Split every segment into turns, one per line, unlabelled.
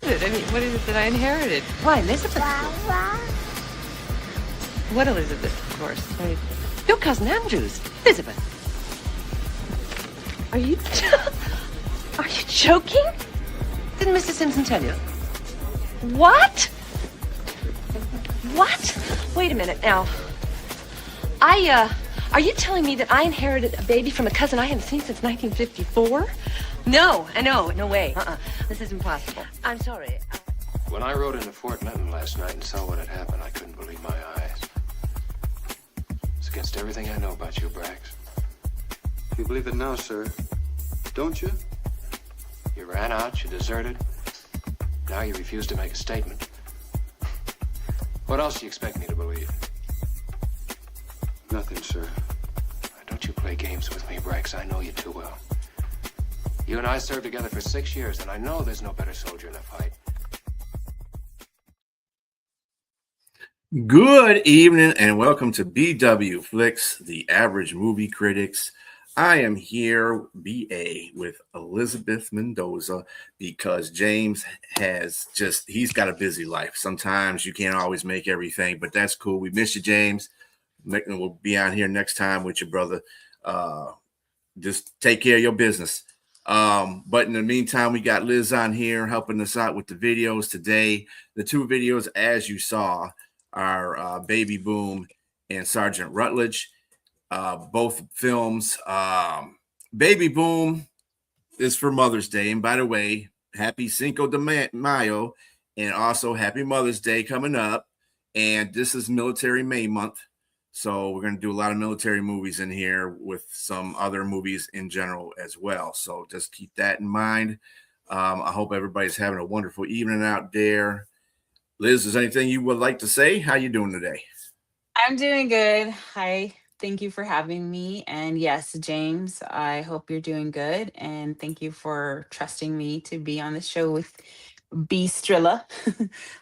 I mean, what is it that I inherited?
Why, Elizabeth?
What Elizabeth, of course.
Your cousin Andrew's. Elizabeth. Are you... Are you joking? Didn't Mr. Simpson tell you? What? What? Wait a minute now. Are you telling me that I inherited a baby from a cousin I haven't seen since 1954? No, I know, no way. This is impossible. I'm sorry.
When I rode into Fort Benton last night and saw what had happened, I couldn't believe my eyes. It's against everything I know about you, Brax.
You believe it now, sir, don't you?
You ran out, you deserted. Now you refuse to make a statement. What else do you expect me to believe?
Nothing, sir.
Don't you play games with me, Brax. I know you too well. You and I served together for 6 years, and I know there's no better soldier in a fight.
Good evening and welcome to BW Flix, the Average Movie Critics. I am here, BA, with Elizabeth Mendoza because James he's got a busy life. Sometimes you can't always make everything, but that's cool. We miss you, James. We'll be on here next time with your brother. Just take care of your business. But in the meantime, we got Liz on here helping us out with the videos today. The two videos, as you saw, are Baby Boom and Sargent Rutledge. Both films. Baby Boom is for Mother's Day. And by the way, happy Cinco de Mayo and also happy Mother's Day coming up. And this is Military May month. So we're going to do a lot of military movies in here with some other movies in general as well. So just keep that in mind. I hope everybody's having a wonderful evening out there. Liz, is there anything you would like to say? How you doing today?
I'm doing good. Hi. Thank you for having me. And yes, James, I hope you're doing good. And thank you for trusting me to be on the show with B Strilla.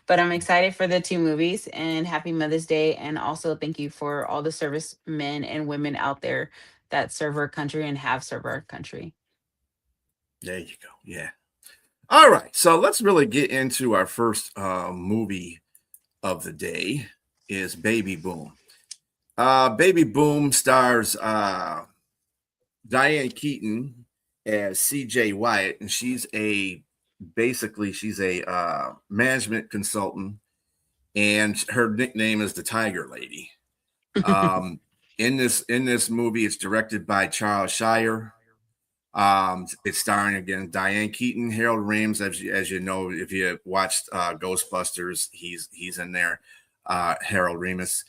But I'm excited for the two movies and happy Mother's Day. And also thank you for all the servicemen and women out there that serve our country and have served our country.
There you go. Yeah. All right. So let's really get into our first movie of the day is Baby Boom. Baby Boom stars Diane Keaton as CJ Wyatt, and she's a management consultant, and her nickname is the Tiger Lady. In this movie, it's directed by Charles Shire. It's starring again Diane Keaton, Harold Ramis, as you know, if you watched Ghostbusters, he's in there. Harold Ramis.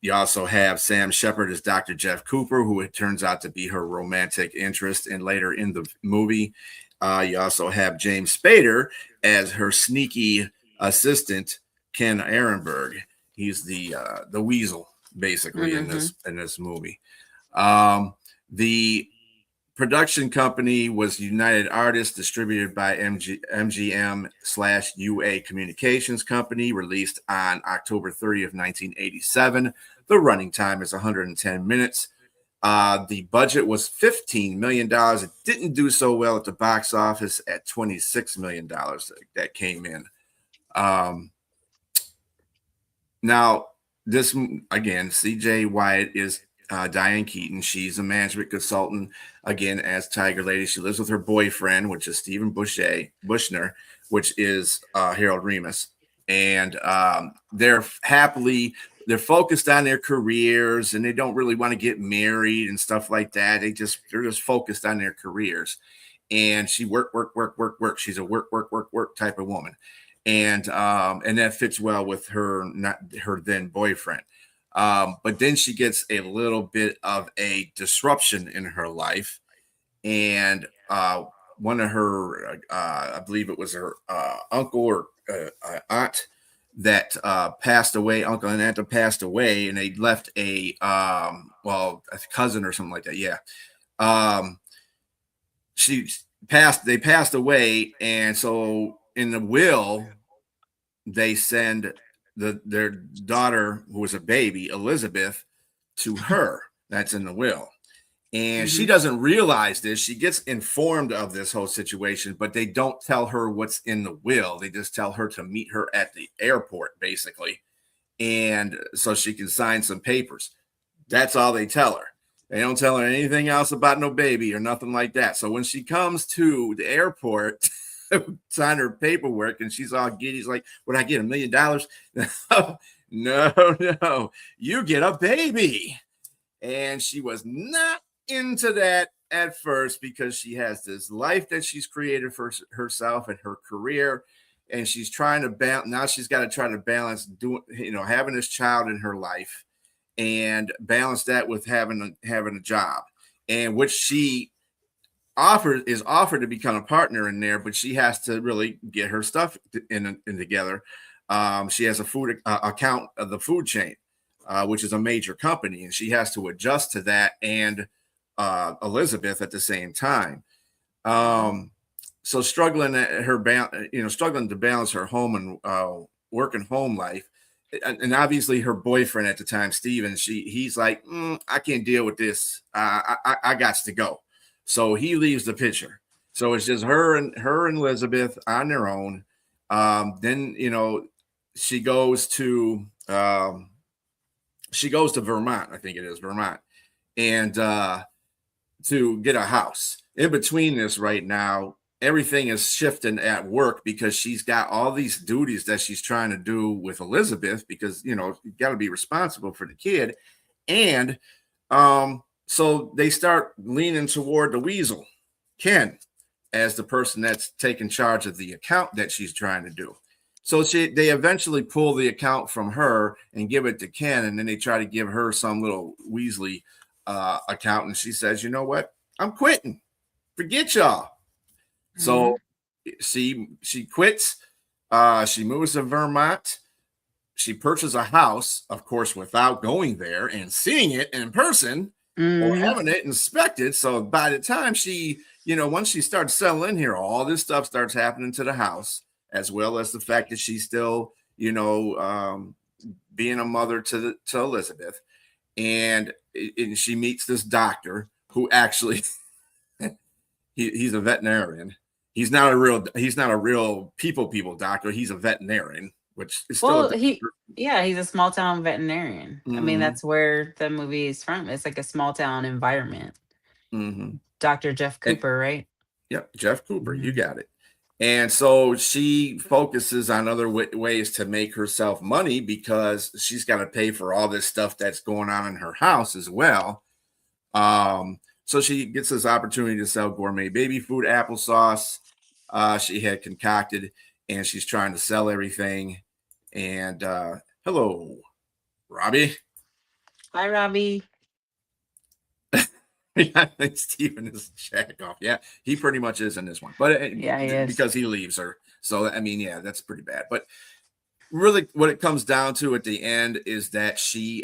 You also have Sam Shepard as Dr. Jeff Cooper, who it turns out to be her romantic interest, and later in the movie. You also have James Spader as her sneaky assistant, Ken Ehrenberg. He's the weasel, basically, in this movie. The production company was United Artists, distributed by MGM/UA Communications Company, released on October 30th, 1987. The running time is 110 minutes. The budget was $15 million. It didn't do so well at the box office at $26 million that came in. Now, this, again, CJ Wyatt is Diane Keaton. She's a management consultant, again, as Tiger Lady. She lives with her boyfriend, which is Stephen Bushner, which is Harold Ramis. And they're focused on their careers, and they don't really want to get married and stuff like that. They're just focused on their careers. And she work. She's a work type of woman. And that fits well with her then boyfriend. But then she gets a little bit of a disruption in her life. And one of her, I believe it was her uncle or aunt that passed away, uncle and aunt passed away, and they left a cousin or something like that. Yeah. They passed away. And so in the will, they send their daughter, who was a baby, Elizabeth, to her. That's in the will. And she
Mhm.
doesn't realize this. She gets informed of this whole situation, but they don't tell her what's in the will. They just tell her to meet her at the airport, basically. And so she can sign some papers. That's all they tell her. They don't tell her anything else about no baby or nothing like that. So when she comes to the airport, sign her paperwork, and she's all giddy. She's like, "Would I get $1 million?" No, no, you get a baby. And she was not into that at first because she has this life that she's created for herself and her career, and she's trying to balance. Now she's got to try to balance doing, having this child in her life, and balance that with having a job, and which she is offered to become a partner in there, but she has to really get her stuff in together. She has a food account of the food chain, which is a major company, and she has to adjust to that and Elizabeth at the same time. So struggling struggling to balance her home and work and home life, and obviously her boyfriend at the time, Steven, he's like, I can't deal with this. I got to go. So he leaves the picture. So it's just her and Elizabeth on their own. Then she goes to Vermont, I think it is Vermont, and to get a house. In between this right now, everything is shifting at work because she's got all these duties that she's trying to do with Elizabeth because, you got to be responsible for the kid. And so they start leaning toward the weasel, Ken, as the person that's taking charge of the account that she's trying to do. So they eventually pull the account from her and give it to Ken, and then they try to give her some little Weasley account, and she says, "You know what? I'm quitting. Forget y'all." Mm-hmm. So she quits. She moves to Vermont. She purchases a house, of course, without going there and seeing it in person or having it inspected. So by the time she, once she starts settling here, all this stuff starts happening to the house, as well as the fact that she's still, being a mother to Elizabeth. And she meets this doctor who actually, he's a veterinarian. He's not a real people doctor. He's a veterinarian, which is still
he's a small town veterinarian. I mean, that's where the movie is from. It's like a small town environment. Dr. Jeff Cooper, right?
Yep, Jeff Cooper, you got it. And so she focuses on other ways to make herself money because she's got to pay for all this stuff that's going on in her house as well. So she gets this opportunity to sell gourmet baby food, applesauce. She had concocted, and she's trying to sell everything. And hello, Robbie.
Hi, Robbie.
I think Steven is shack off. Yeah, he pretty much is in this one, but
yeah, he is.
Because he leaves her. So I mean, yeah, that's pretty bad. But really, what it comes down to at the end is that she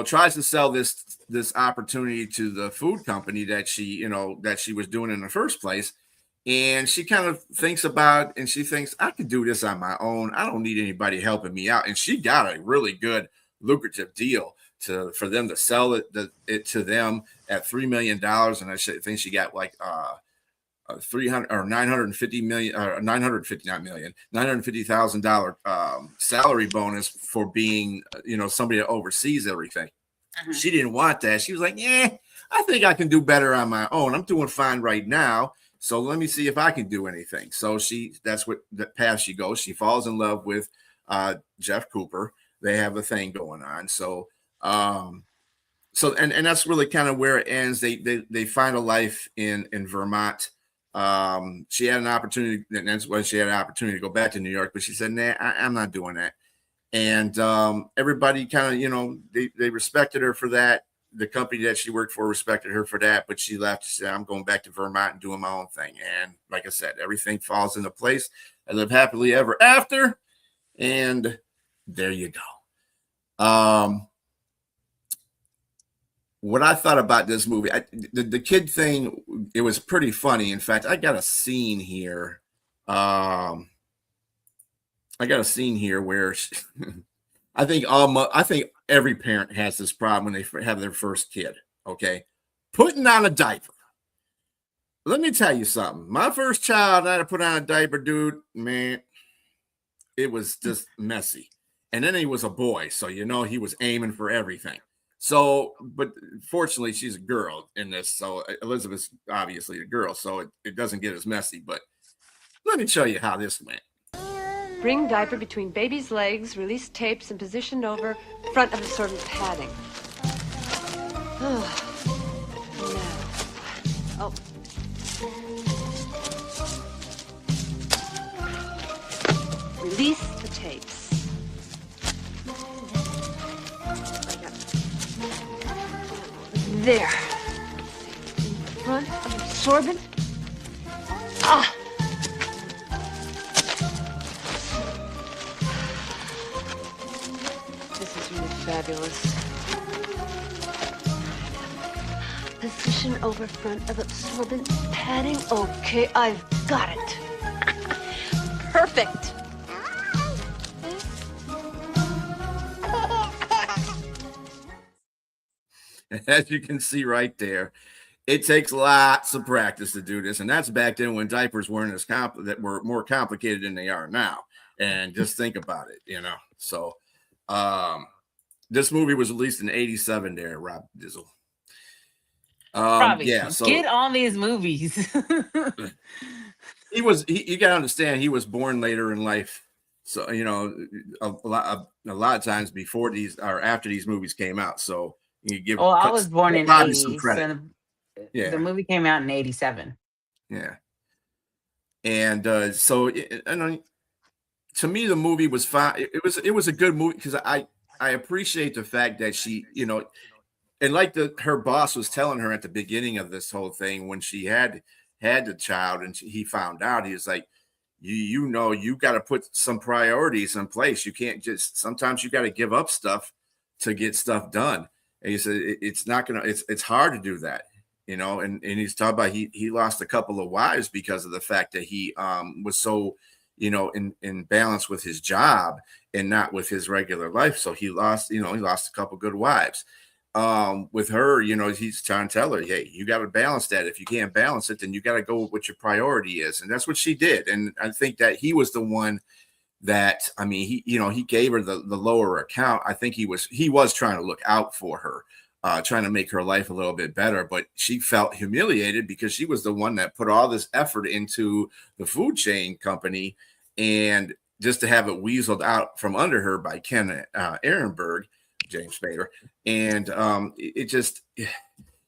tries to sell this opportunity to the food company that she was doing in the first place. And she kind of thinks about, and she thinks, I could do this on my own. I don't need anybody helping me out. And she got a really good lucrative deal for them to sell it to them at $3 million. And I think she got like 300 or 950 million or 959 million, $950,000 salary bonus for being, somebody that oversees everything. She didn't want that. She was like, I think I can do better on my own. I'm doing fine right now. So let me see if I can do anything. So that's what the path she goes. She falls in love with Jeff Cooper. They have a thing going on. So that's really kind of where it ends. They find a life in Vermont. She had an opportunity, and that's why she had an opportunity to go back to New York, but she said, nah, I'm not doing that. And everybody kind of, they respected her for that. The company that she worked for respected her for that, but she left. She said, I'm going back to Vermont and doing my own thing. And like I said, everything falls into place. I live happily ever after. And there you go. What I thought about this movie, the kid thing, it was pretty funny. In fact, I got a scene here. Where I think every parent has this problem when they have their first kid. Okay, putting on a diaper. Let me tell you something. My first child, I had to put on a diaper, dude. Man, it was just messy. And then he was a boy, so he was aiming for everything. So, but fortunately, she's a girl in this. So Elizabeth's obviously a girl, so it doesn't get as messy. But let me show you how this went.
Bring diaper between baby's legs, release tapes, and position over front of absorbent padding. Oh. Now. Oh. Release the tapes. There. In front of absorbent. Ah! This is really fabulous. Position over front of absorbent padding. Okay, I've got it. Perfect.
As you can see right there, it takes lots of practice to do this, and that's back then when diapers weren't that were more complicated than they are now. And just think about it, So, this movie was released in '87. There, Rob Dizzle.
Robbie,
Yeah. So
get on these movies.
he was. You got to understand, he was born later in life. So a lot of times before these or after these movies came out. So.
Well, I was born in
Bobby
80,
some credit.
so
Yeah.
the movie came out in 87.
Yeah. And so to me, the movie was fine. It was a good movie because I appreciate the fact that she, and like her boss was telling her at the beginning of this whole thing when she had the child and he found out, he was like, you got to put some priorities in place. You can't sometimes you got to give up stuff to get stuff done. And he said it's not gonna. It's hard to do that, And he's talking about he lost a couple of wives because of the fact that he was so, in balance with his job and not with his regular life. So he lost a couple good wives. With her, he's trying to tell her, hey, you got to balance that. If you can't balance it, then you got to go with what your priority is, and that's what she did. And I think that he was the one that he gave her the lower account. I think he was trying to look out for her, trying to make her life a little bit better, but she felt humiliated because she was the one that put all this effort into the food chain company, and just to have it weaseled out from under her by Ken Ehrenberg, James Spader, and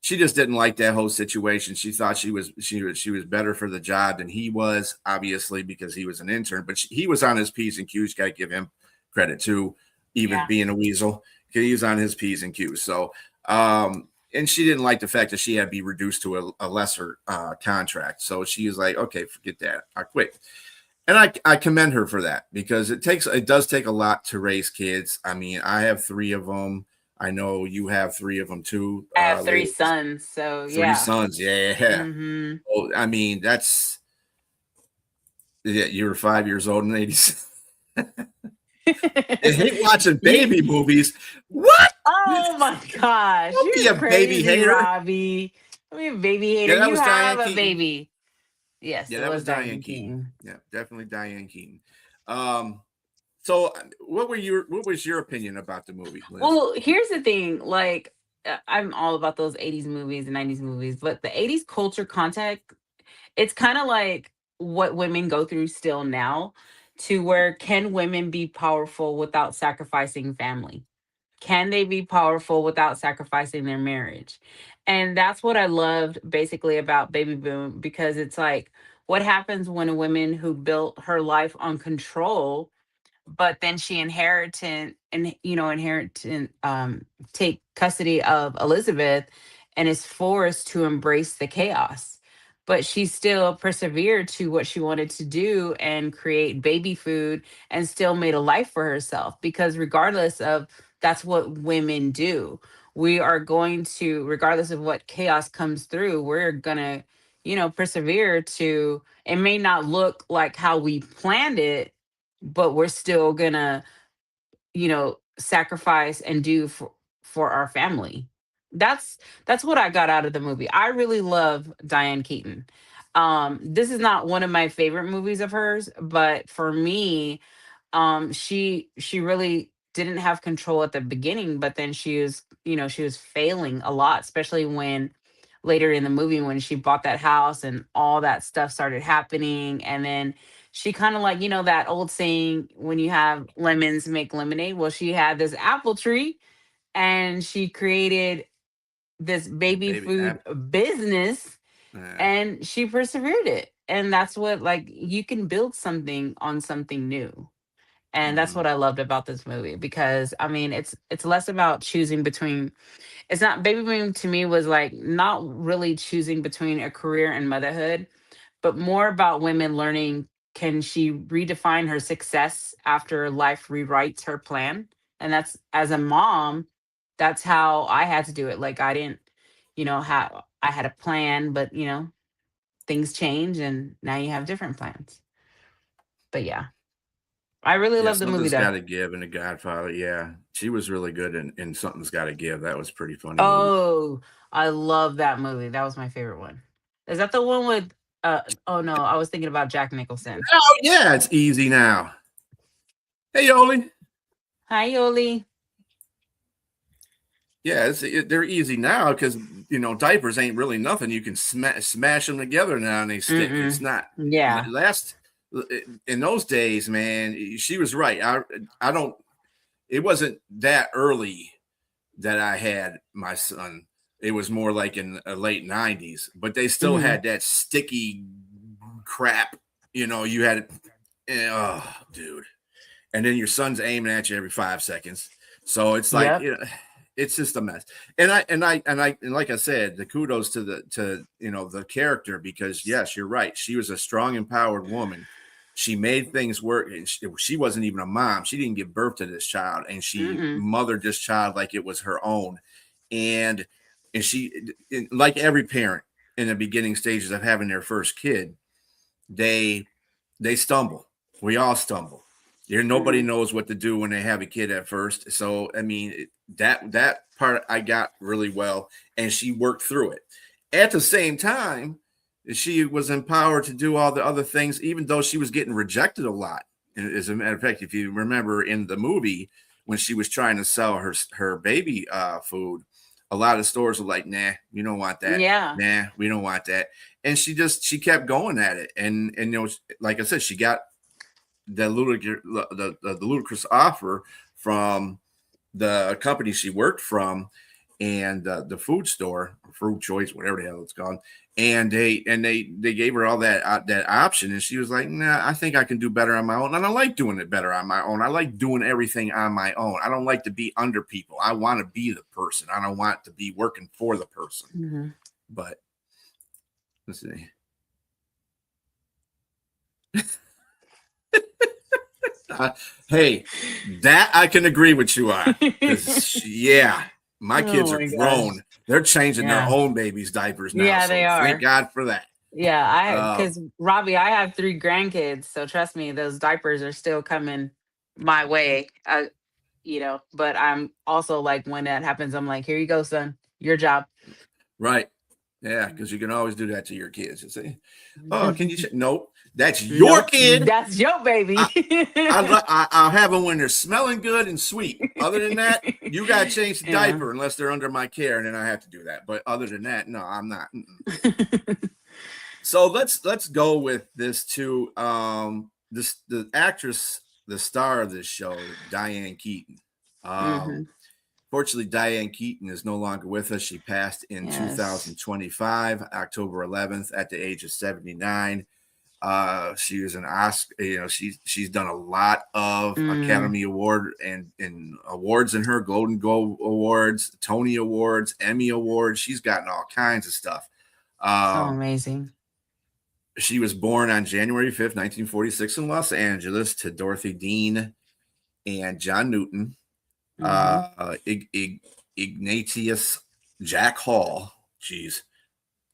she just didn't like that whole situation. She thought she was better for the job than he was, obviously, because he was an intern. But he was on his P's and Q's. Got to give him credit too, even being a weasel. He was on his P's and Q's. So, and she didn't like the fact that she had to be reduced to a lesser contract. So she was like, okay, forget that. I quit. And I commend her for that because it does take a lot to raise kids. I mean, I have 3 of them. I know you have 3 of them too.
I have 3 sons, so
3 sons, yeah.
Mm-hmm.
Well, I mean, you were 5 years old in '86. I hate watching baby movies. What?
Oh my gosh!
Don't be
You're
a
crazy,
baby hater.
Robbie. Don't be a baby hater.
Yeah, that
you
was
have
Diane
a
Keaton.
baby. Yes,
Yeah,
it
that
was
was Diane Keaton. Yeah, definitely Diane Keaton. So what was your opinion about the movie, Liz?
Well, here's the thing. Like, I'm all about those 80s movies and 90s movies, but the 80s culture context, it's kind of like what women go through still now, to where can women be powerful without sacrificing family? Can they be powerful without sacrificing their marriage? And that's what I loved basically about Baby Boom, because it's like, what happens when a woman who built her life on control, but then she take custody of Elizabeth and is forced to embrace the chaos, but she still persevered to what she wanted to do and create baby food and still made a life for herself, because regardless of, that's what women do. We are going to, regardless of what chaos comes through, we're gonna persevere to, it may not look like how we planned it, but we're still gonna sacrifice and do for our family. That's what I got out of the movie. I really love Diane Keaton. This is not one of my favorite movies of hers, but for me, she really didn't have control at the beginning, but then she was failing a lot, especially when later in the movie when she bought that house and all that stuff started happening. And then she kind of like, that old saying, when you have lemons make lemonade. Well, she had this apple tree and she created this baby
Baby
food
app.
business,
Yeah.
and she persevered it. And that's what, like, you can build something on something new. And that's
Mhm.
what I loved about this movie, because I mean, it's less about choosing between, it's not, Baby Boom to me was like not really choosing between a career and motherhood, but more about women learning, can she redefine her success after life rewrites her plan? And that's, as a mom, that's how I had to do it. Like, I didn't, have, I had a plan, but things change and now you have different plans. But yeah, I really
Yeah,
love the movie
something's
though.
got to give in The Godfather. Yeah, she was really good in Something's Got to Give. That was a pretty funny movie.
Oh, I love that movie. That was my favorite one. Is that the one with oh no, I was thinking about Jack Nicholson.
Oh yeah, it's easy now. Hey Yoli.
Hi Yoli.
Yeah, they're easy now because diapers ain't really nothing. You can smash them together now and they stick. It's
Mm-mm.
not
Yeah.
last in those days, man. She was right. I don't. It wasn't that early that I had my son. It was more like in the late '90s, but they still
Hmm.
had that sticky crap. You had, oh, dude, and then your son's aiming at you every 5 seconds. So it's like,
Yep.
it's just a mess. And like I said, the kudos to the character, because yes, you're right. She was a strong, empowered woman. She made things work, and she wasn't even a mom. She didn't give birth to this child, and she
Mm-mm.
mothered this child like it was her own. And she, like every parent in the beginning stages of having their first kid, they stumble. We all stumble. Nobody
Hmm.
knows what to do when they have a kid at first. So I mean, that part I got really well, and she worked through it. At the same time, she was empowered to do all the other things, even though she was getting rejected a lot. And as a matter of fact, if you remember in the movie, when she was trying to sell her baby food, a lot of stores were like, "Nah, we don't want that.
Yeah.
Nah, we don't want that." And she kept going at it, and like I said, she got the ludicrous offer from the company she worked from, and the food store, Food Choice, whatever the hell it's called. And they gave her all that option, and she was like, "Nah, I think I can do better on my own, and I like doing it better on my own. I like doing everything on my own. I don't like to be under people. I want to be the person. I don't want to be working for the person."
Hmm.
But let's see. Hey, that I can agree with you on, because yeah, my kids
Oh
are
my gosh.
grown. They're changing their
Yeah.
own babies' diapers now,
Yeah, they
so thank
are.
God for that.
Yeah,
Uh,
because Robbie, I have 3 grandkids, so trust me, those diapers are still coming my way. But I'm also like, when that happens, I'm like, here you go, son, your job.
right, yeah, because you can always do that to your kids. You see, oh, can you? Nope, that's your
Nope,
kid.
that's your baby.
I'll have them when they're smelling good and sweet. Other than that, you got to change the
Yeah.
diaper unless they're under my care, and then I have to do that. But other than that, no, I'm not. Mm-mm. So let's go with this too. The actress, the star of this show, Diane Keaton. Um,
Hmm.
Fortunately, Diane Keaton is no longer with us. She passed in
Yes.
2025, October 11th, at the age of 79. She was an Oscar. She's done a lot of
Mm.
Academy Award and awards in her Golden Globe Awards, Tony Awards, Emmy Awards. She's gotten all kinds of stuff.
So
Um,
amazing.
she was born on January 5th, 1946 in Los Angeles to Dorothy Dean and John Newton.
Hmm.
Ignatius Jack Hall. Jeez.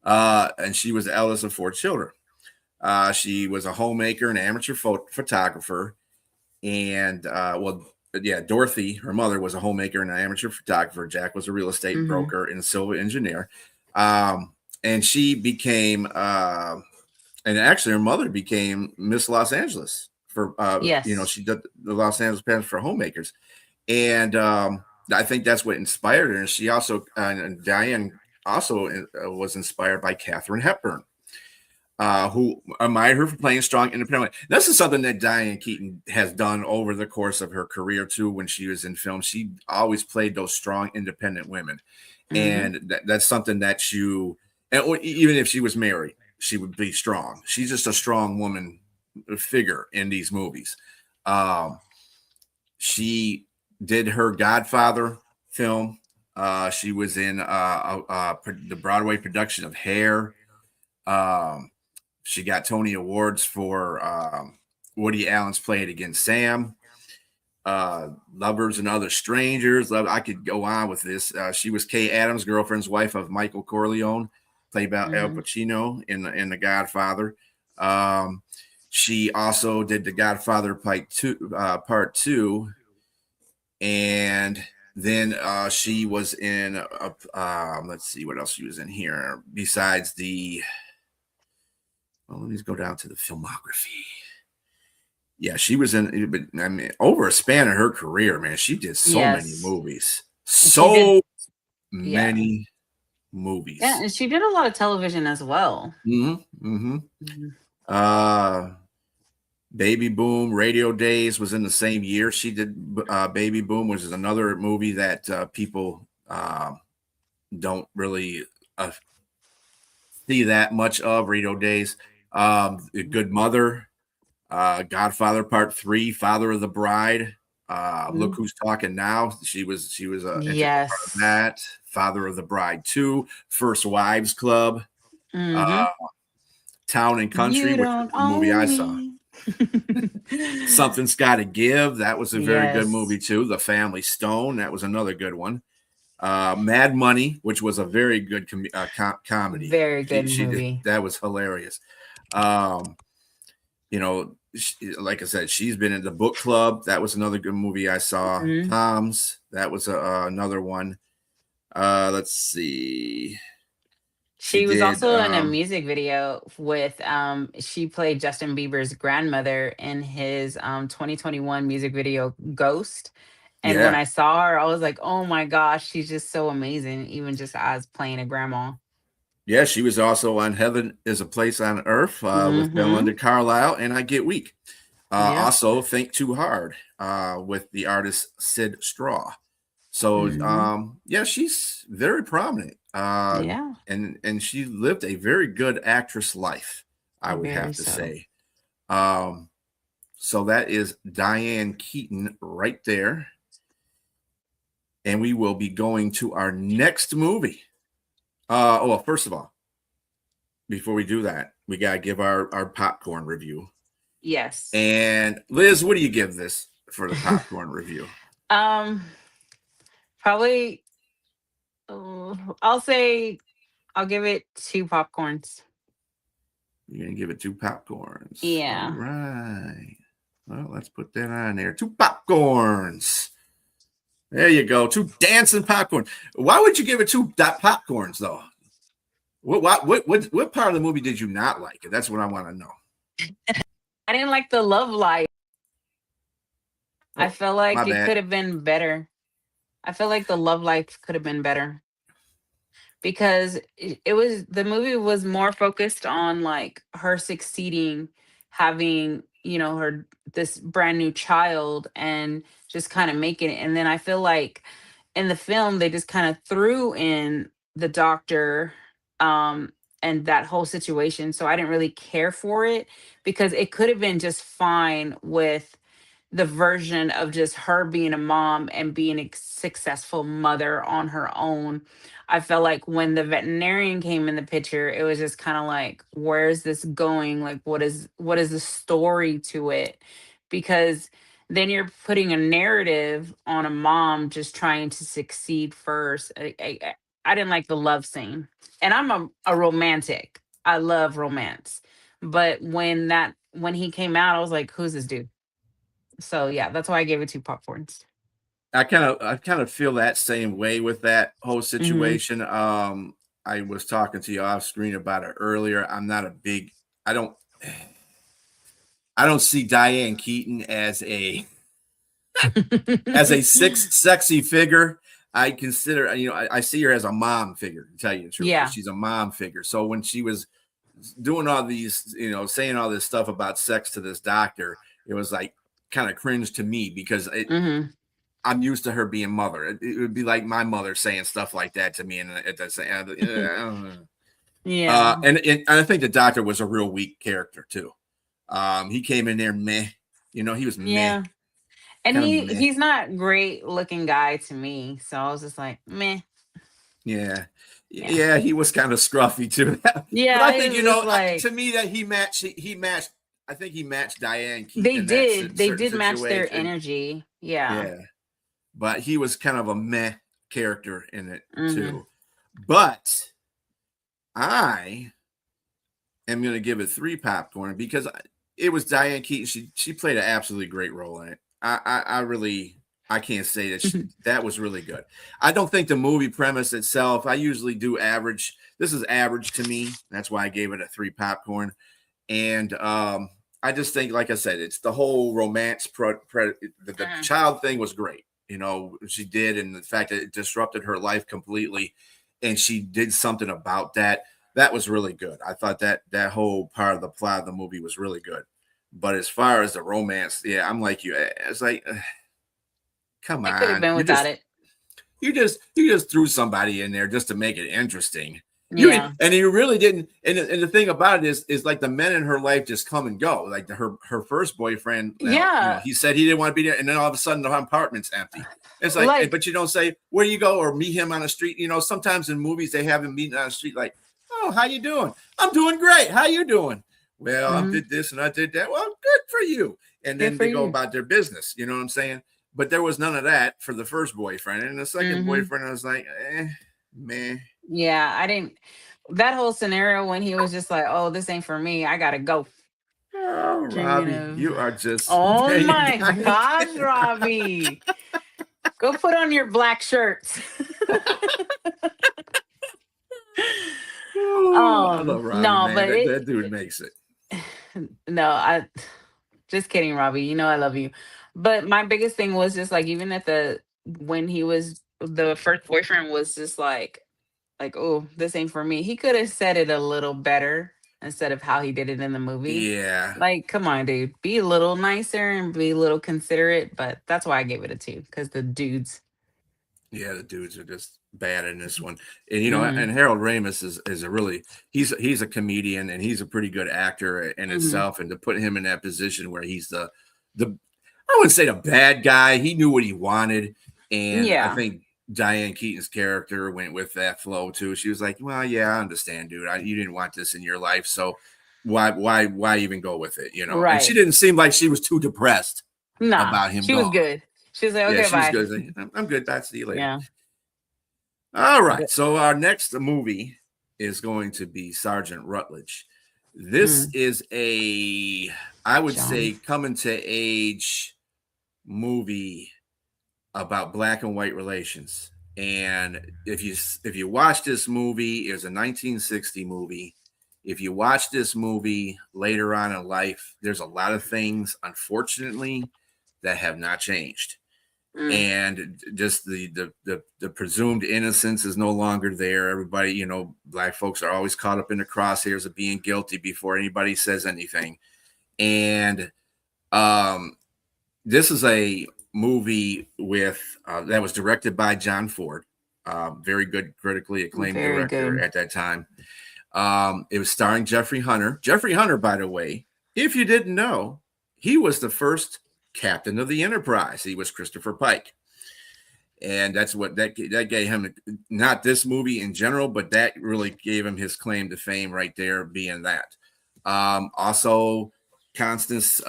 And she was the eldest of 4 children. She was a homemaker and amateur photographer. And yeah, Dorothy, her mother, was a homemaker and an amateur photographer. Jack was a real estate
Mhm.
broker and a civil engineer. Um, and she became, and actually, her mother became Miss Los Angeles for,
Yes.
she did the Los Angeles pageant for homemakers. And I think that's what inspired her. And she also, and Diane also was inspired by Katharine Hepburn, who admired her for playing strong, independent. This is something that Diane Keaton has done over the course of her career too. When she was in film, she always played those strong, independent women,
Mhm.
and that's something that even if she was married, she would be strong. She's just a strong woman figure in these movies. Um, she did her Godfather film. She was in the Broadway production of Hair. Um, she got Tony Awards for Woody Allen's Play It Again, Sam. Lovers and Other Strangers. I could go on with this. She was Kay Adams' girlfriend's wife of Michael Corleone, played by Al
Mhm.
Pacino in The Godfather. Um, she also did The Godfather Part Two, and then she was in. Let's see what else she was in here besides the. Well, let me go down to the filmography. Yeah, she was in, but I mean, over a span of her career, man, she did so many
Yes.
movies,
And she did,
so
yeah.
many
Yeah,
movies.
and she did a lot of television as well.
Mm-hmm.
Mhm.
Uh, Baby Boom, Radio Days was in the same year. She did Baby Boom, which is another movie that people don't really see that much of. Radio Days, A Good Mother, Godfather Part Three, Father of the Bride. Look
Mhm.
Who's Talking Now. She was an integral part of
Yes.
that. Father of the Bride 2, First Wives Club, uh,
Mhm.
Town and Country,
You
which is
don't
the movie I
own
saw.
me.
Something's Got to Give. That was a very good
Yes.
movie too. The Family Stone. That was another good one. Mad Money, which was a very good comedy.
Very good
She did
movie.
that was hilarious. Um, like I said, she's been in The Book Club. That was another good movie I saw.
Mhm.
Tom's. That was another one. Let's see. She
She was
did.
also in a music video with she played Justin Bieber's grandmother in his 2021 music video Ghost. And when
Yeah,
I saw her, I was like, "Oh my gosh, she's just so amazing even just as playing a grandma."
yeah. She was also on Heaven Is a Place on Earth with Belinda
Mhm.
Carlisle and I Get Weak.
Yep.
Also, Think Too Hard with the artist Sid Straw. So
Mhm.
yeah, she's very prominent.
Yeah,
And she lived a very good actress life, I would
very
have to
so.
say. Um, so that is Diane Keaton right there. And we will be going to our next movie. Well, first of all, before we do that, we gotta give our popcorn review.
Yes.
And Liz, what do you give this for the popcorn review?
um Probably I'll say I'll give it 2 popcorns.
You're gonna give it 2 popcorns. All
Yeah.
right. Well, let's put that on there. 2 popcorns. There you go. 2 dancing popcorn. Why would you give it popcorns though? What part of the movie did you not like? That's what I want to know.
I didn't like the love life. I
Oh,
feel
my
like it
bad.
could have been better. I feel like the love life could have been better because it was the movie was more focused on like her succeeding, having, her this brand new child and just kind of making it. And then I feel like in the film they just kind of threw in the doctor um and that whole situation. So I didn't really care for it because it could have been just fine with the version of just her being a mom and being a successful mother on her own. I felt like when the veterinarian came in the picture, it was just kind of like, where is this going? Like, what is the story to it? Because then you're putting a narrative on a mom just trying to succeed first. I didn't like the love scene, and I'm a romantic. I love romance, but when he came out, I was like, who's this dude? So yeah, that's why I gave it 2 popcorns.
I kind of feel that same way with that whole
Hmm.
situation. I was talking to you off screen about it earlier. I'm not a big. I don't. I don't see Diane Keaton as a sexy figure. I consider, I see her as a mom figure, to tell you the truth.
Yeah.
She's a mom figure. So when she was doing all these, saying all this stuff about sex to this doctor, it was like kind of cringe to me because
Hmm.
I'm used to her being mother. It would be like my mother saying stuff like that to me, and at the same, I don't know.
Yeah.
And I think the doctor was a real weak character too. He came in there meh, he was meh,
Yeah. And
kind of meh.
he's not great looking guy to me. So I was just like, meh.
Yeah.
Yeah.
Yeah, he was kind of scruffy too. But
Yeah,
I
it
think,
was just like
to me that he matched, I think he matched Diane Keaton
they
in that
did. They
certain
did match their
situation.
energy. Yeah.
Yeah. But he was kind of a meh character in it
Hmm.
too. But I am going to give it 3 popcorn because it was Diane Keaton. She played an absolutely great role in it. I really, I can't say that that was really good. I don't think the movie premise itself, I usually do average. This is average to me. That's why I gave it a 3 popcorn. And I just think, like I said, it's the whole romance, the child thing was great. She did. And the fact that it disrupted her life completely and she did something about that. That was really good. I thought that whole part of the plot of the movie was really good. But as far as the romance, yeah, I'm like you. It's like, come
It could have
on,
been without it.
you just threw somebody in there just to make it interesting.
Yeah.
And you really didn't. And the thing about it is like the men in her life just come and go. Like her first boyfriend,
Yeah.
he said he didn't want to be there, and then all of a sudden the apartment's empty. It's like,
Like,
but you don't say where you go or meet him on the street. Sometimes in movies they have him meeting on the street, like, oh, how you doing? I'm doing great. How you doing? Well, I
mhm,
did this and I did that. Well, good for you. And
good
then
for
they go
you.
about their business. You know what I'm saying? But there was none of that for the first boyfriend. And the second
Hmm.
boyfriend, I was like, man.
Yeah. I didn't. That whole scenario when he was just like, "Oh, this ain't for me. I gotta go."
Oh,
Dreaming
Robbie,
of.
you are just
Oh
there. You
my
got it.
gosh, Robbie. Go put on your black shirts.
Oh, I love Robbie,
No,
man.
but
That dude makes it.
no, I just kidding, Robbie. You know I love you. But my biggest thing was just like even at the when he was the first boyfriend was just like, oh, this ain't for me. He could have said it a little better instead of how he did it in the movie.
Yeah.
Like, come on, dude. Be a little nicer and be a little considerate. But that's why I gave it a 2, because the dudes.
Yeah, the dudes are just bad in this one. And
Hmm.
and Harold Ramis is a really he's a comedian and he's a pretty good actor in
Hmm.
itself. And to put him in that position where he's the I wouldn't say the bad guy. He knew what he wanted. And I
Yeah.
think Diane Keaton's character went with that flow too. She was like, well, yeah, I understand, dude. You didn't want this in your life. So why even go with it? And she
Right.
didn't seem like she was too depressed
Nah,
about him
she was
gone.
good. She was like,
Yeah,
okay,
she was
bye.
good. Like, I'm good. I'll see you later.
Yeah.
All right.
But,
So our next movie is going to be Sergeant Rutledge. This
mm,
is I would say,
John.
coming to age movie about black and white relations. And if you watch this movie, it was a 1960 movie. If you watch this movie later on in life, there's a lot of things, unfortunately, that have not changed.
Mm,
And just the presumed innocence is no longer there. Everybody, black folks are always caught up in the crosshairs of being guilty before anybody says anything. And this is a movie that was directed by John Ford, very good, critically acclaimed
very
director
good.
at that time. It was starring Jeffrey Hunter. Jeffrey Hunter, by the way, if you didn't know, he was the first captain of the Enterprise. He was Christopher Pike. And that's what that gave him, not this movie in general, but that really gave him his claim to fame right there, being that. Also, Constance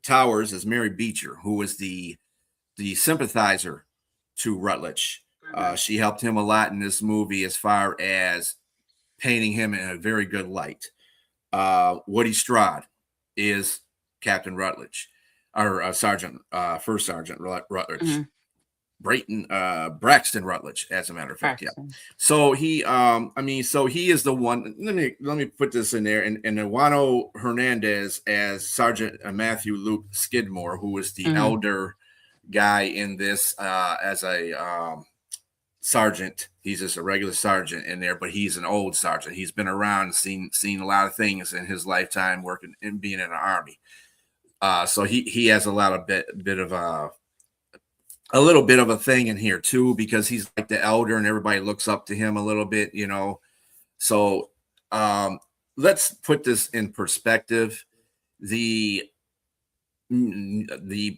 Towers is Mary Beecher, who was the sympathizer to Rutledge.
Mhm.
She helped him a lot in this movie as far as painting him in a very good light. Woody Strode is Captain Rutledge, or Sergeant, First Sergeant Rutledge.
Mm-hmm.
Braxton Rutledge, as a matter of fact.
Braxton.
Yeah. So he, so he is the one. Let me put this in there. And Juano Hernandez as Sergeant Matthew Luke Skidmore, who is the elder guy in this, as a sergeant. He's just a regular sergeant in there, but he's an old sergeant. He's been around, seen a lot of things in his lifetime working and being in the Army. So he has a lot of bit of a little bit of a thing in here too, because he's like the elder and everybody looks up to him a little bit, you know. So let's put this in perspective. The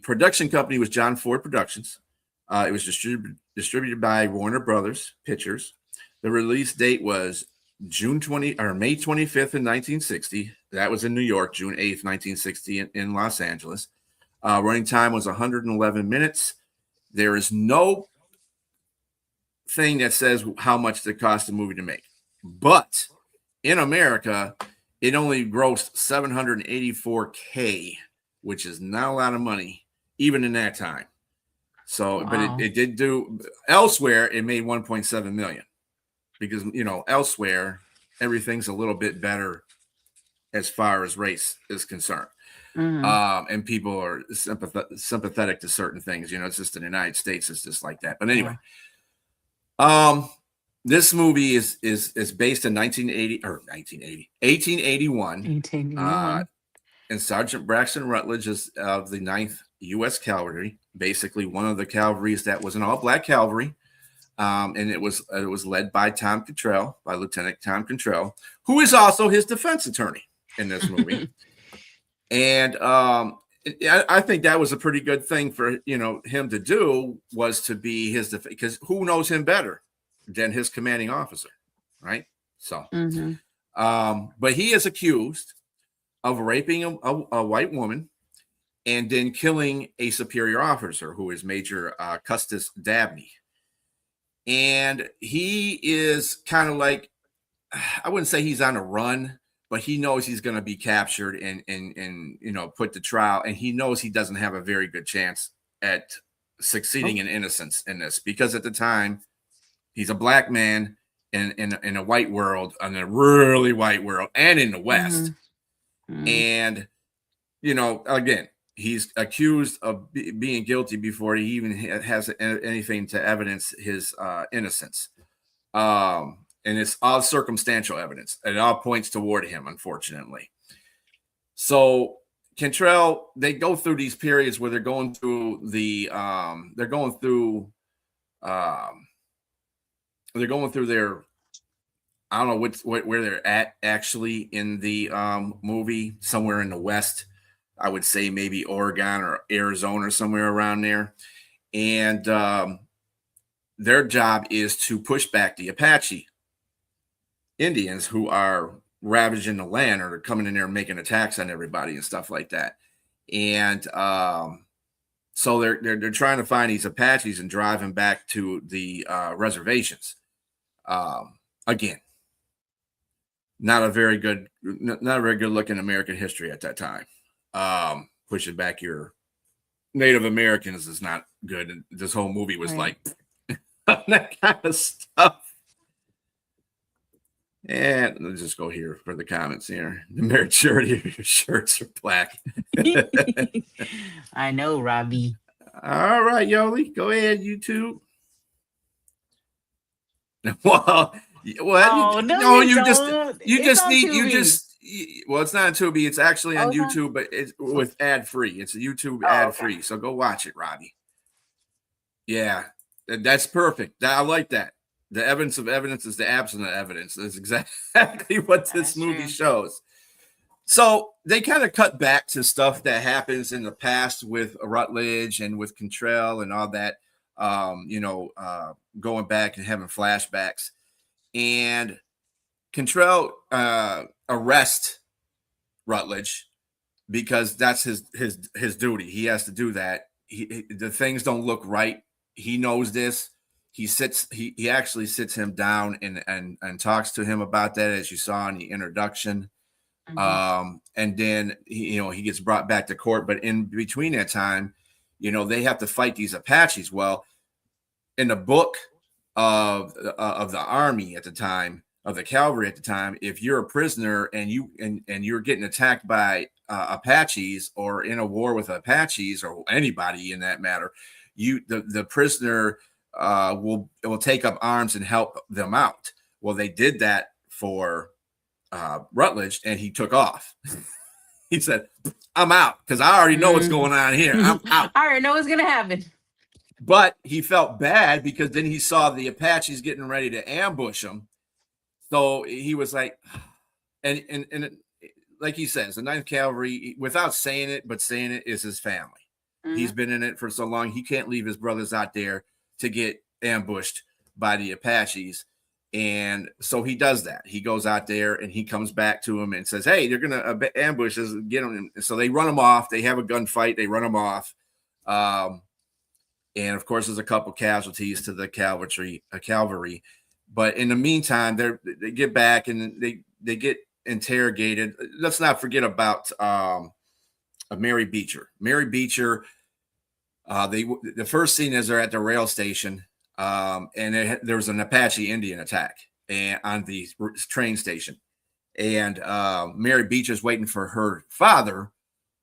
production company was John Ford Productions. It was distributed by Warner Brothers Pictures. The release date was May 25th in 1960. That was in New York. June 8th, 1960 in Los Angeles. Running time was 111 minutes. There is no thing that says how much it cost the movie to make. But in America, it only grossed $784K, which is not a lot of money, even in that time. So, wow. But it did do elsewhere. It made 1.7 million because, you know, elsewhere, everything's a little bit better as far as race is concerned. And people are sympathetic to certain things. You know, it's just in the United States, it's just like that. But anyway, this movie is based in 1881. And Sergeant Braxton Rutledge is of the 9th U.S. Cavalry, basically one of the cavalries that was an all-black cavalry. And it was led by Lieutenant Tom Cantrell, who is also his defense attorney in this movie. And I think that was a pretty good thing for, you know, him to do, was to be his defense, because who knows him better than his commanding officer, right? So, but he is accused of raping a white woman and then killing a superior officer who is Major Custis Dabney. And he is kind of like, I wouldn't say he's on a run, but he knows he's going to be captured and you know, put to trial. And he knows he doesn't have a very good chance at succeeding in innocence in this, because at the time he's a black man in a white world, in a really white world, and in the West. And, you know, again, he's accused of being guilty before he even has anything to evidence his innocence. And it's all circumstantial evidence. It all points toward him, unfortunately. So Cantrell, they go through these periods where they're going through their I don't know where they're at actually in the movie, somewhere in the West. I would say maybe Oregon or Arizona or somewhere around there. And their job is to push back the Apache Indians who are ravaging the land, or coming in there and making attacks on everybody and stuff like that. And so they're trying to find these Apaches and drive them back to the reservations. Again, not a very good look in American history at that time. Pushing back your Native Americans is not good. This whole movie was like that kind of stuff. And let's just go here for the comments here. The majority of your shirts are black.
I know, Robbie.
All right, Yoli, go ahead, YouTube. Well, you it's not on Tubi. It's actually on YouTube, but it's with ad free. It's a YouTube ad free. So go watch it, Robbie. Yeah, that's perfect. I like that. The evidence of evidence is the absence of evidence. That's exactly what this movie shows. So they kind of cut back to stuff that happens in the past with Rutledge and with Cantrell and all that, going back and having flashbacks. And Cantrell arrests Rutledge because that's his duty. He has to do that. The things don't look right. He knows this. He actually sits him down and talks to him about that, as you saw in the introduction. And then he gets brought back to court. But in between that time, they have to fight these Apaches. Well, in the book of the army at the time, of the cavalry at the time, if you're a prisoner and you're getting attacked by Apaches, or in a war with Apaches, or anybody in that matter, the prisoner will take up arms and help them out. Well, they did that for Rutledge, and he took off. He said, "I'm out because I already know what's going on here. I'm out."
I already know what's gonna happen.
But he felt bad because then he saw the Apaches getting ready to ambush him. So he was like, and like he says, the 9th Cavalry, without saying it, but saying it, is his family. He's been in it for so long, he can't leave his brothers out there to get ambushed by the Apaches. And so he does that. He goes out there and he comes back to him and says, "Hey, they're going to ambush us, get them." So they run him off. They have a gunfight. They run him off. And of course, there's a couple casualties to the cavalry. But in the meantime, they get back and they get interrogated. Let's not forget about Mary Beecher. Mary Beecher. The first scene is they're at the rail station, and there was an Apache Indian attack on the train station, and Mary Beecher's waiting for her father,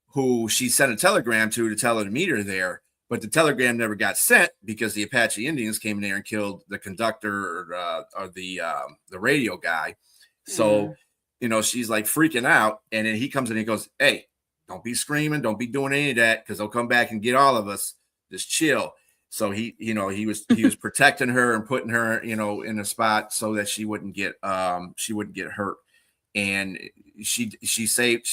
who she sent a telegram to tell her to meet her there. But the telegram never got sent because the Apache Indians came in there and killed the conductor or the radio guy. So, she's like freaking out. And then he comes in and he goes, "Hey, don't be screaming. Don't be doing any of that because they'll come back and get all of us. Just chill." So he was protecting her and putting her, in a spot so that she wouldn't get hurt. And she said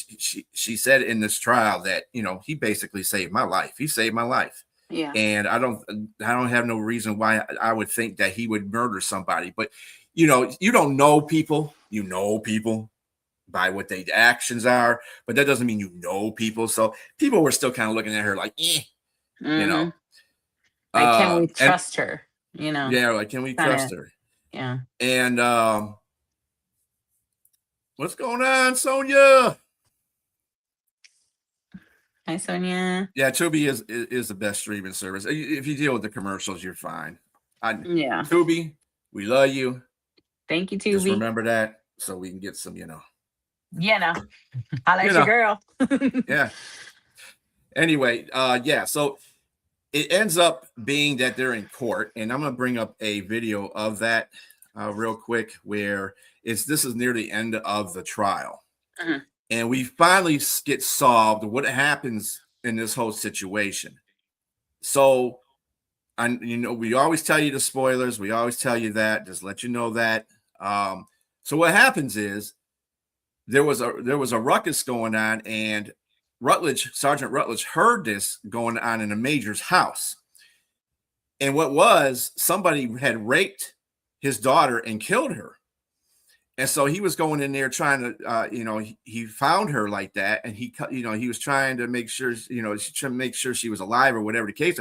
in this trial that, he basically saved my life. He saved my life.
Yeah.
And I don't have no reason why I would think that he would murder somebody. But, you don't know people. You know people by what their actions are, but that doesn't mean you know people. So people were still kind of looking at her like,
Like, can we trust her?
Yeah, like, can we trust her?
Yeah.
And what's going on, Sonia?
Hi, Sonia.
Yeah, Tubi is the best streaming service. If you deal with the commercials, you're fine.
Yeah.
Tubi, we love you.
Thank you, Tubi.
Just remember that so we can get some,
I like your girl.
Yeah. Anyway, so it ends up being that they're in court, and I'm going to bring up a video of that real quick where this is near the end of the trial. And we finally get solved what happens in this whole situation. So, we always tell you the spoilers. We always tell you that, just let you know that. So what happens is there was a ruckus going on, and Sergeant Rutledge heard this going on in a major's house. And somebody had raped his daughter and killed her. And so he was going in there trying to, he found her like that. And he was trying to make sure, she was alive or whatever the case.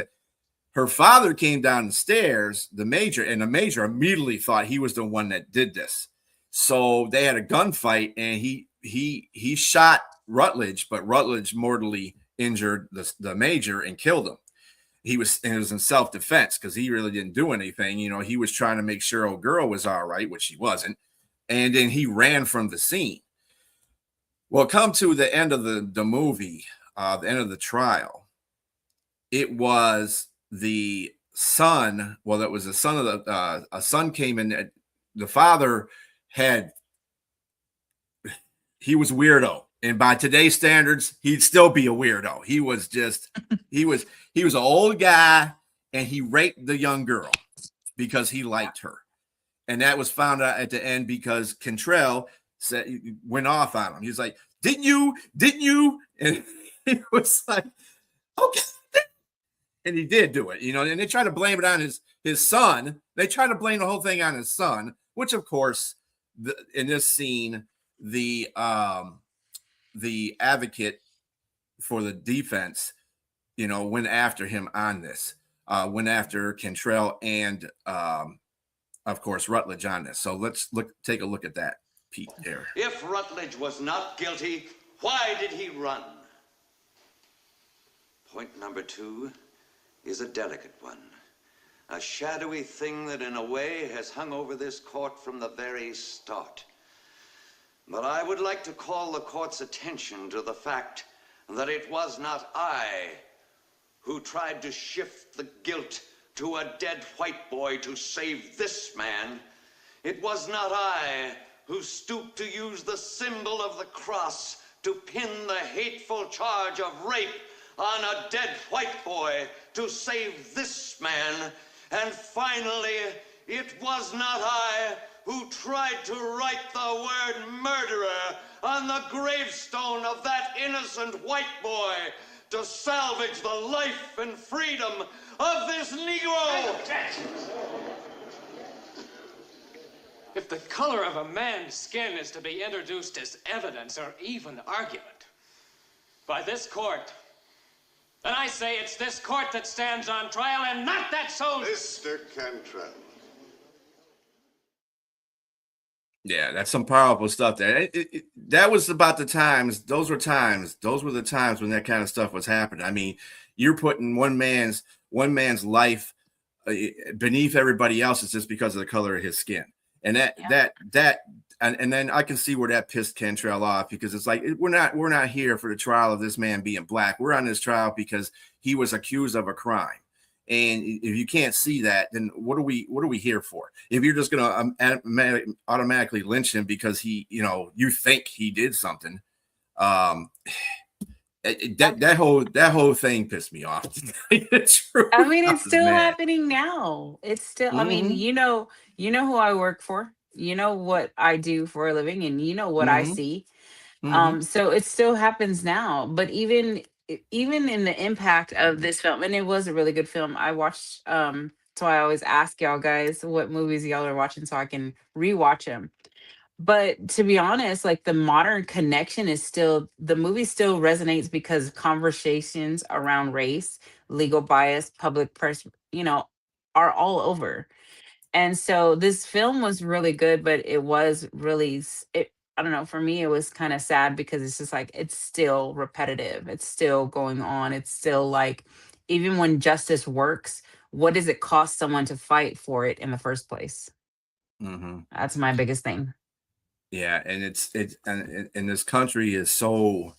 Her father came down the stairs, the major immediately thought he was the one that did this. So they had a gunfight, and he shot Rutledge, but Rutledge mortally injured the major and killed him. It was in self-defense because he really didn't do anything. He was trying to make sure old girl was all right, which she wasn't. And then he ran from the scene. Well, come to the end of the movie, the end of the trial, it was the son. Well, that was the son of a son came in. The father he was weirdo. And by today's standards, he'd still be a weirdo. He was an old guy, and he raped the young girl because he liked her. And that was found out at the end because Cantrell went off on him. He was like, Didn't you? And he was like, okay. And he did do it, and they try to blame it on his son. They try to blame the whole thing on his son, which of course, in this scene, the advocate for the defense, went after him on this, went after Cantrell and, of course, Rutledge on this. So let's take a look at that. Pete there.
If Rutledge was not guilty, why did he run? Point number 2 is a delicate one. A shadowy thing that in a way has hung over this court from the very start. But I would like to call the court's attention to the fact that it was not I who tried to shift the guilt to a dead white boy to save this man. It was not I who stooped to use the symbol of the cross to pin the hateful charge of rape on a dead white boy to save this man. And finally, it was not I who tried to write the word murderer on the gravestone of that innocent white boy to salvage the life and freedom of this Negro.
If the color of a man's skin is to be introduced as evidence or even argument by this court, then I say it's this court that stands on trial and not that soldier.
Mr. Cantrell.
Yeah, that's some powerful stuff there. That was about the times. Those were the times when that kind of stuff was happening. I mean, you're putting one man's life beneath everybody else's just because of the color of his skin. And and then I can see where that pissed Cantrell off, because it's like, we're not here for the trial of this man being black. We're on this trial because he was accused of a crime. And if you can't see that, then what are we here for? If you're just going to automatically lynch him because you think he did something, that whole thing pissed me off.
I mean, it's still happening now. It's still, I mean, you know who I work for, you know what I do for a living, and you know what I see. So it still happens now. But even in the impact of this film, and it was a really good film. I watched, so I always ask y'all guys what movies y'all are watching so I can rewatch them. But to be honest, like, the modern connection is still, the movie still resonates because conversations around race, legal bias, public press, are all over. And so this film was really good, but it was really, I don't know, for me, it was kind of sad because it's just like, it's still repetitive. It's still going on. It's still like, even when justice works, what does it cost someone to fight for it in the first place? That's my biggest thing.
Yeah, and and this country is so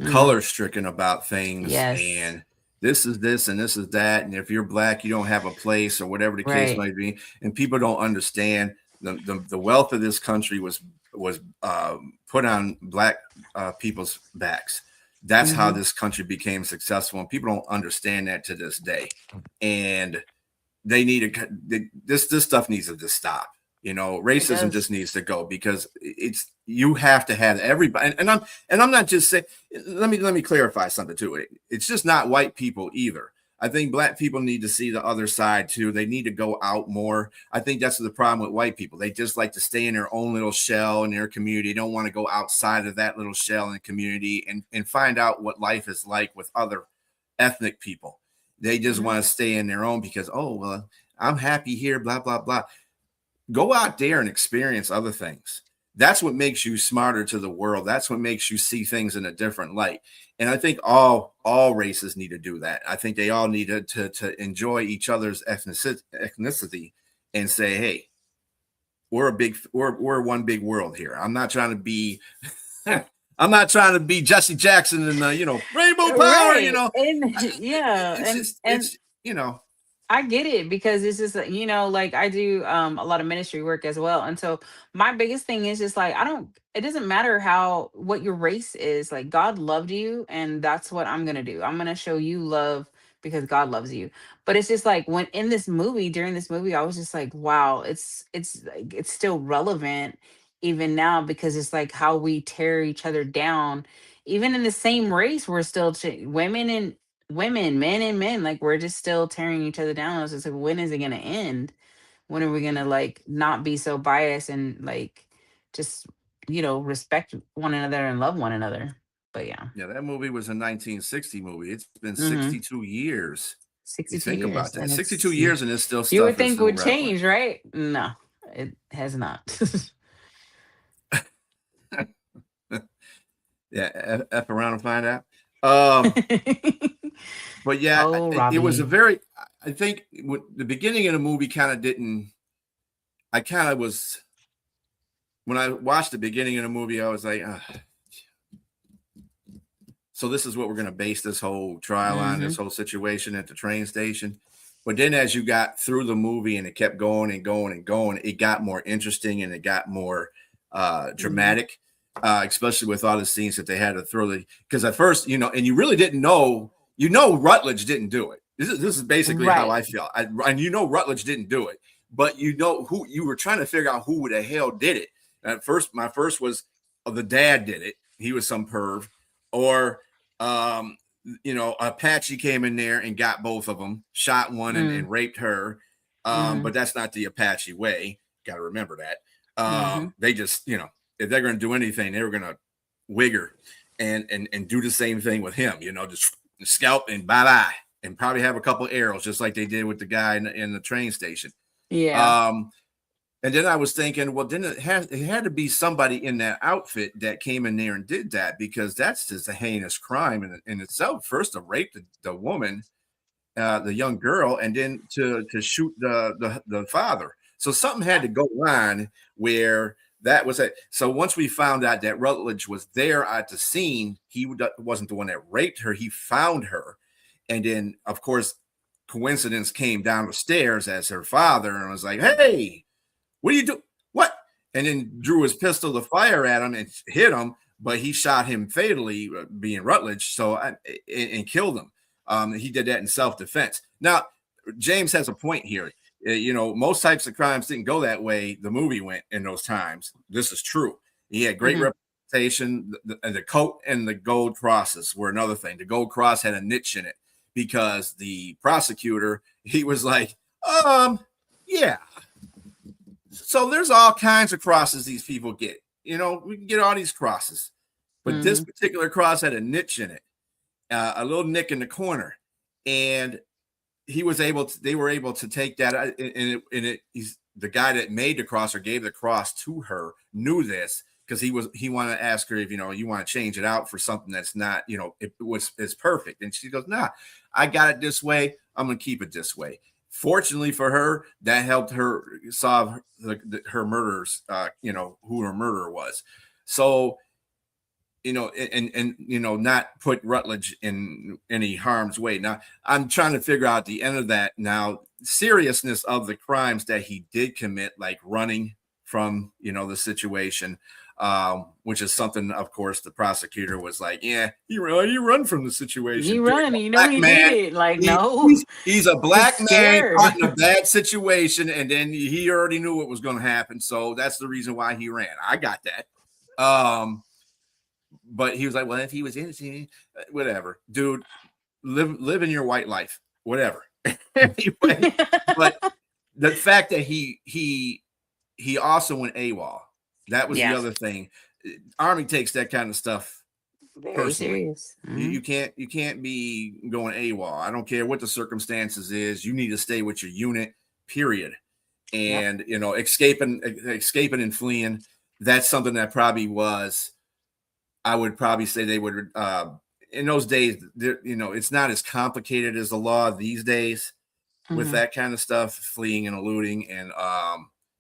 color stricken about things, and this is this and this is that, and if you're black, you don't have a place, or whatever the case might be, and people don't understand the wealth of this country was put on black people's backs. That's how this country became successful, and people don't understand that to this day, and they need to. This stuff needs to just stop. Racism just needs to go, because you have to have everybody. And I'm not just saying, let me clarify something too. It's just not white people either. I think black people need to see the other side too. They need to go out more. I think that's the problem with white people. They just like to stay in their own little shell in their community. They don't want to go outside of that little shell in the community and find out what life is like with other ethnic people. They just want to stay in their own because, oh, well, I'm happy here, blah, blah, blah. Go out there and experience other things. That's what makes you smarter to the world. That's what makes you see things in a different light. And I think all races need to do that. I think they all need to enjoy each other's ethnicity and say, hey, we're one big world here. I'm not trying to be Jesse Jackson and Rainbow Power,
And I get it, because it's just, like, I do a lot of ministry work as well. And so my biggest thing is just like, it doesn't matter what your race is. Like, God loved you, and that's what I'm going to do. I'm going to show you love because God loves you. But it's just like, during this movie, I was just like, wow, it's still relevant even now, because it's like how we tear each other down. Even in the same race, we're still women, men and men, like, we're just still tearing each other down. It's just like, when is it going to end? When are we going to, like, not be so biased and, like, just, respect one another and love one another? But yeah,
that movie was a 1960 movie. It's been 62 years.
62
think
years,
about that.
and
62 years, and it's still stuff
you would think
still
would
relevant.
change, right? No, it has not.
Yeah, F around and find out. Um, but yeah,
Oh,
it was a
Robbie.
very. I think the beginning of the movie kind of didn't. I kind of was when I watched the beginning of the movie. I was like, so this is what we're going to base this whole trial on,
Mm-hmm.
this whole situation at the train station. But then as you got through the movie and it kept going and going and going, it got more interesting and it got more dramatic, especially with all the scenes that they had to throw. Because at first, and you really didn't know, Rutledge didn't do it. This is basically how
Right.
I feel. And Rutledge didn't do it, but who you were trying to figure out who the hell did it. At first, my first was the dad did it. He was some perv. Or Apache came in there and got both of them, shot one and raped her. But that's not the Apache way. Got to remember that. They just, if they're going to do anything, they were going to wig her and do the same thing with him, just scalp and bye-bye and probably have a couple arrows just like they did with the guy in the train station.
Yeah.
And then I was thinking, well, then it had to be somebody in that outfit that came in there and did that, because that's just a heinous crime in itself. First, to rape the woman, the young girl, and then to shoot the father. So something had to go on where that was it. So once we found out that Rutledge was there at the scene, he wasn't the one that raped her. He found her, and then of course, coincidence came down the stairs as her father and was like, "Hey, what do you do? What?" And then drew his pistol to fire at him and hit him, but he shot him fatally, being Rutledge, and killed him. He did that in self-defense. Now, James has a point here. Most types of crimes didn't go that way. The movie went in those times. This is true. He had great reputation. The coat and the gold crosses were another thing. The gold cross had a niche in it because the prosecutor, he was like, yeah. So there's all kinds of crosses these people get. We can get all these crosses, but this particular cross had a niche in it, a little nick in the corner, and they were able to take that. He's the guy that made the cross or gave the cross to her knew this, because he wanted to ask her if you want to change it out for something that's not, it's perfect, and she goes, "Nah, I got it this way. I'm gonna keep it this way." Fortunately for her, that helped her solve her murders, who her murderer was. So, not put Rutledge in any harm's way. Now, I'm trying to figure out the end of that now, seriousness of the crimes that he did commit, like running from, the situation, which is something, of course, the prosecutor was like, "Yeah, you run from the situation.
You
Dude,
run,
a
you know
black
he
man,
did it. Like, no,
he's a black man
scared.
caught in a bad situation, and then he already knew what was going to happen. So that's the reason why he ran. I got that. But he was like, well, if he was innocent, whatever, dude, live in your white life, whatever." Anyway, but the fact that he also went AWOL, that was the other thing. Army takes that kind of stuff
Very
personally.
serious.
You can't be going AWOL. I don't care what the circumstances is. You need to stay with your unit, period. And escaping and fleeing, that's something that probably was, I would probably say they would, in those days, it's not as complicated as the law these days with that kind of stuff, fleeing and eluding, and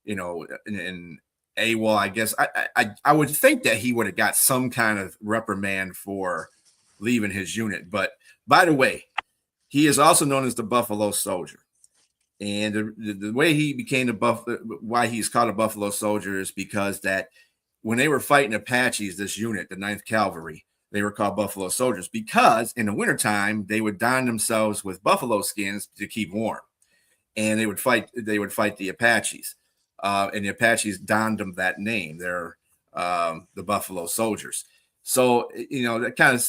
and AWOL. I guess I would think that he would have got some kind of reprimand for leaving his unit. But by the way, he is also known as the Buffalo Soldier. And the way he became why he's called a Buffalo Soldier is because that when they were fighting Apaches, this unit, the 9th Cavalry, they were called Buffalo Soldiers because in the wintertime, they would don themselves with buffalo skins to keep warm. And they would fight the Apaches. And the Apaches donned them that name. They're the Buffalo Soldiers. So, that kind of,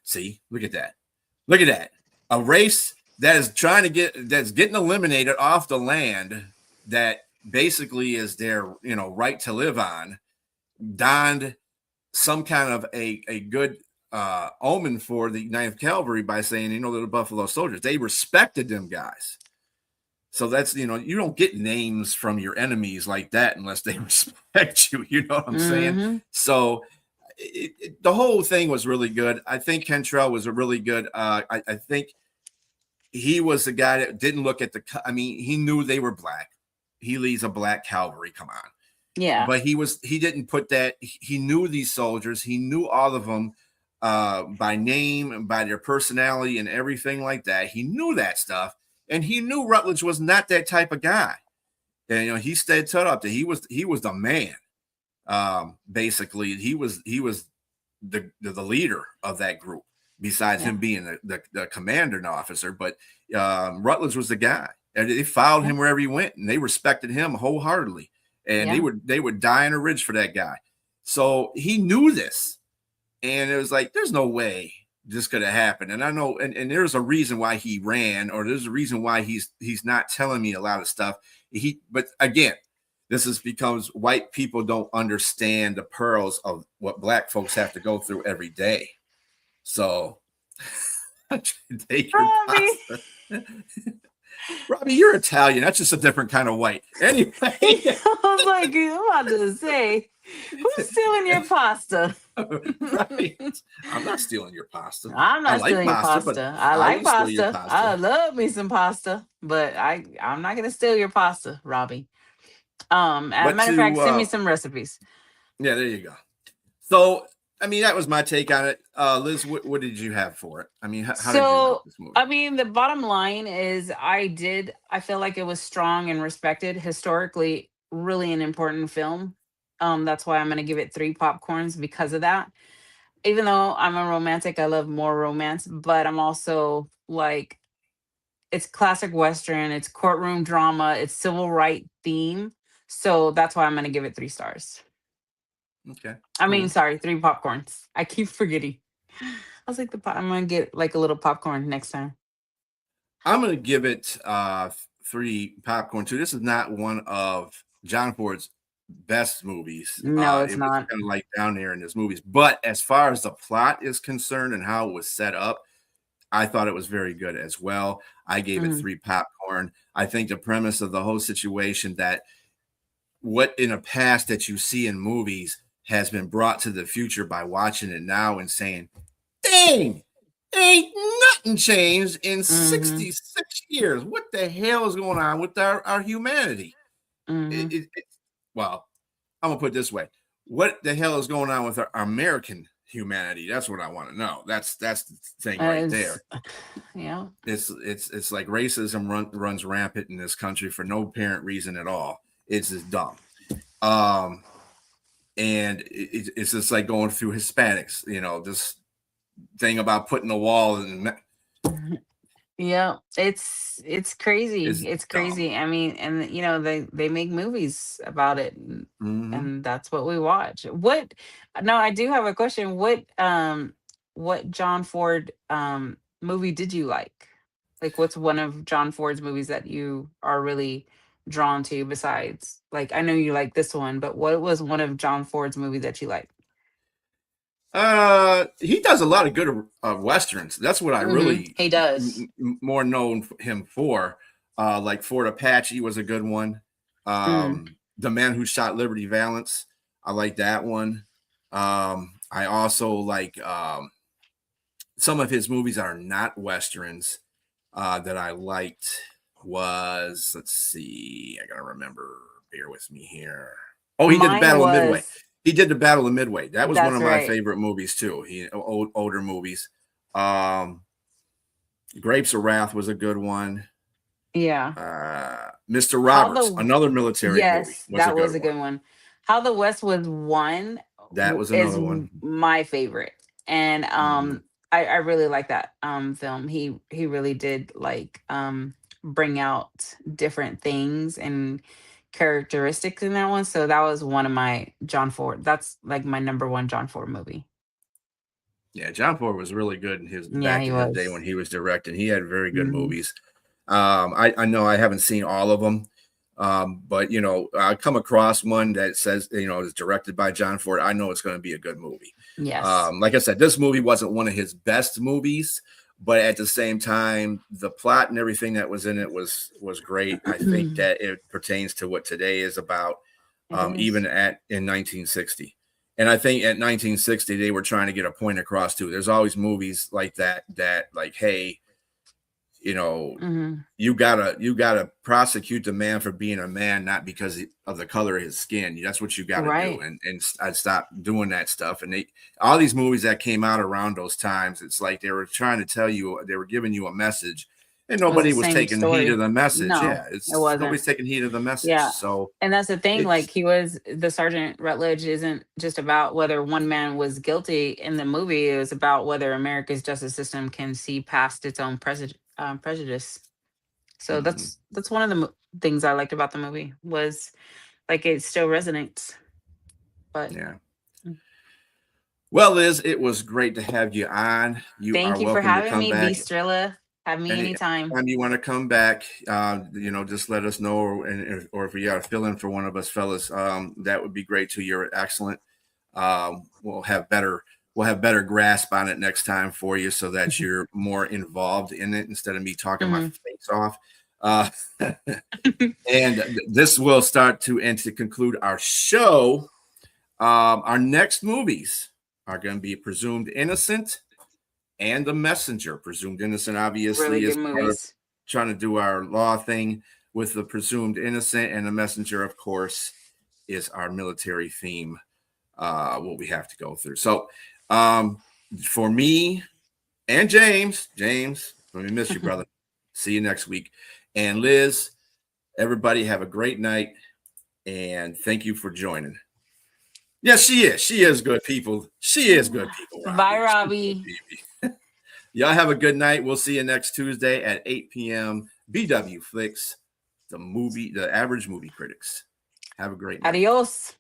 see, look at that. Look at that. A race that is that's getting eliminated off the land that basically is their, right to live on, donned some kind of a good omen for the 9th Cavalry by saying, they're the Buffalo Soldiers. They respected them guys. So that's, you don't get names from your enemies like that unless they respect you. You know what I'm saying? So the whole thing was really good. I think Kentrell was a really good. I think he was the guy that didn't look at the. I mean, he knew they were black. He leads a black cavalry. Come on.
Yeah.
But he didn't put that. He knew these soldiers. He knew all of them by name and by their personality and everything like that. He knew that stuff, and he knew Rutledge was not that type of guy. And he stayed set up that he was the man. Basically, he was the leader of that group. Besides him being the commander and officer, but Rutledge was the guy, and they followed him wherever he went, and they respected him wholeheartedly. And they would die on a ridge for that guy. So he knew this. And it was like, there's no way this could have happened. And I know, and there's a reason why he ran, or there's a reason why he's not telling me a lot of stuff. But again, this is because white people don't understand the pearls of what black folks have to go through every day. So take your pasta. Robbie, you're Italian. That's just a different kind of white. Anyway.
I was like, I'm about to say, who's stealing your pasta?
Right. I'm not stealing your pasta.
I'm not stealing your pasta. I like pasta. I love me some pasta, but I'm not gonna steal your pasta, Robbie. As a matter of fact, send me some recipes.
Yeah, there you go. So I mean, that was my take on it. Liz, what did you have for it? I mean, how did you like this movie?
I mean, the bottom line is I feel like it was strong and respected. Historically, really an important film. That's why I'm going to give it 3 popcorns because of that. Even though I'm a romantic, I love more romance, but I'm also like, it's classic Western, it's courtroom drama, it's civil rights theme. So that's why I'm going to give it 3 stars.
Okay.
I mean, sorry, 3 popcorns. I keep forgetting. I was like, I'm gonna get like a little popcorn next time.
I'm gonna give it 3 popcorn too. This is not one of John Ford's best movies.
No, it's not.
Kind of like down there in his movies. But as far as the plot is concerned and how it was set up, I thought it was very good as well. I gave it 3 popcorn. I think the premise of the whole situation, that what in the past that you see in movies has been brought to the future by watching it now and saying, dang, ain't nothing changed in 66 years. What the hell is going on with our humanity? Well, I'm going to put it this way. What the hell is going on with our American humanity? That's what I want to know. That's the thing right there.
Yeah.
It's like racism runs rampant in this country for no apparent reason at all. It's just dumb. And it's just like going through Hispanics, this thing about putting a wall in.
Yeah, it's crazy. It's crazy.
Dumb.
I mean, and they make movies about it, and that's what we watch. No, I do have a question. What John Ford movie did you like? Like, what's one of John Ford's movies that you are really drawn to, besides, like, I know you like this one, but what was one of John Ford's movies that you like?
He does a lot of good westerns. That's what I really
he does
more known him for. Like Fort Apache was a good one. The Man Who Shot Liberty Valance, I like that one. I also like some of his movies are not westerns that I liked. Was, let's see, I gotta remember, bear with me here. Oh, he did the Battle of Midway. He did the Battle of Midway. That was one of my favorite movies too. Older movies. Grapes of Wrath was a good one.
Yeah.
Mr. Roberts, another military movie.
Yes, that was a good one. How the West Was Won.
That was another one.
My favorite. And I really like that film. He really did like bring out different things and characteristics in that one. So that was one of my John Ford. That's like my number 1 John Ford movie.
Yeah, John Ford was really good in his back in the day when he was directing. He had very good movies. I know I haven't seen all of them, but I come across one that says is directed by John Ford. I know it's going to be a good movie.
Yes.
Like I said, this movie wasn't one of his best movies, but at the same time, the plot and everything that was in it was great. I think that it pertains to what today is about, even in 1960. And I think at 1960 they were trying to get a point across too. There's always movies like that like, hey, you know, you gotta prosecute the man for being a man, not because of the color of his skin. That's what you gotta do. And I stopped doing that stuff. And all these movies that came out around those times, it's like they were trying to tell you, they were giving you a message, and nobody was taking heed of the message.
No,
yeah,
it wasn't.
Nobody's taking heed of the message.
Yeah.
So,
and that's the thing. Like the Sergeant Rutledge isn't just about whether one man was guilty in the movie. It was about whether America's justice system can see past its own prejudice. So that's one of the things I liked about the movie, was like it still resonates. But
yeah. Well, Liz, it was great to have you on.
Thank you for having me, Beastrilla. Have me anytime.
Anytime you want to come back, just let us know, or if you got to fill in for one of us fellas, that would be great too. You're excellent. We'll have better grasp on it next time for you, so that you're more involved in it instead of me talking my face off. And this will start to conclude our show. Our next movies are going to be Presumed Innocent and The Messenger. Presumed Innocent, obviously,
really
is
good movies.
Trying to do our law thing with the Presumed Innocent, and The Messenger, of course, is our military theme, what we have to go through. So for me and James, let me miss you, brother. See you next week. And Liz, everybody have a great night, and thank you for joining. Yes, she is. She is good people. She is good people.
Bye, Robbie.
Y'all have a good night. We'll see you next Tuesday at 8 p.m. BW Flix, the average movie critics. Have a great night.
Adios.